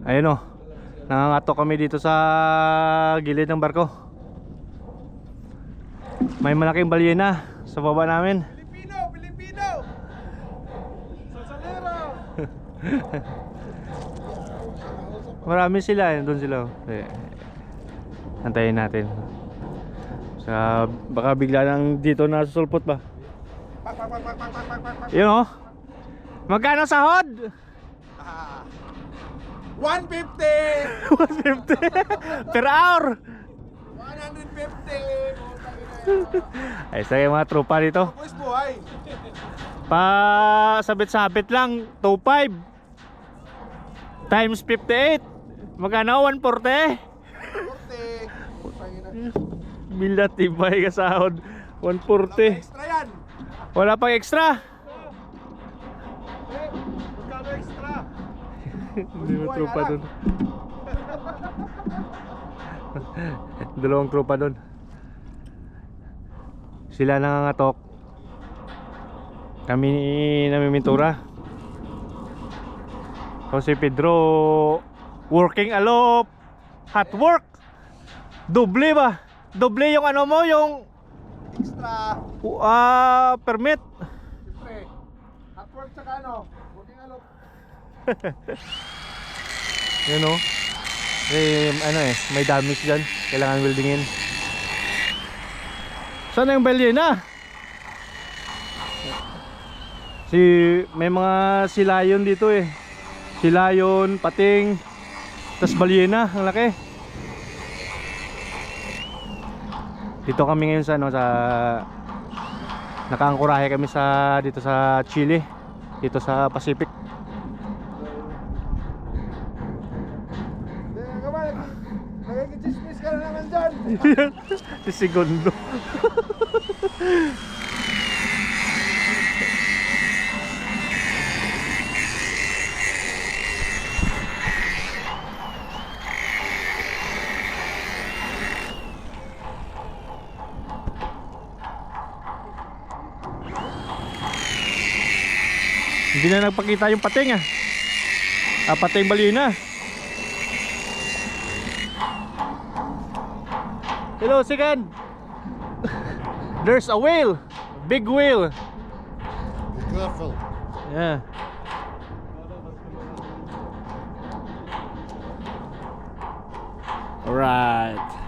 Ayun o, nangangatok kami dito sa gilid ng barko. May malaking balyena sa baba namin. Pilipino! Sasalero! Marami sila, doon sila. Antayin natin. Baka bigla nang dito nasusulpot ba. Yun o. Magkano sahod? 150! 150 per hour. 150! Ay, sa mga tropa dito. Boys buhay! Pa sabit-sabit lang 25 times 58. Magkano? 140. 40! Bilat tibay ka sahod. 140. Extra yan! Wala pang extra. Magkano extra? Hindi mo tropa doon. Dalawang tropa doon. Sila nangangatok. Kami namimintura. So si Pedro working alop. Hot work. Doble ba? Doble yung ano mo, yung Extra! permit. Siyempre, hot work tsaka ano? Buting alok. Yun o. May damage dyan. Kailangan weldingin. Saan yung balyena? May mga silayon dito eh. Silayon, pating, tas balyena, ang laki. Dito kami ngayon sa nakaangkurahe kami dito sa Chile, dito sa Pacific. Nagkikichismis ka na naman dyan! Si Segundo. Hindi na nagpakita yung pating pating balyena. Hello, second. There's a whale. Big whale. Be careful. Yeah. Alright.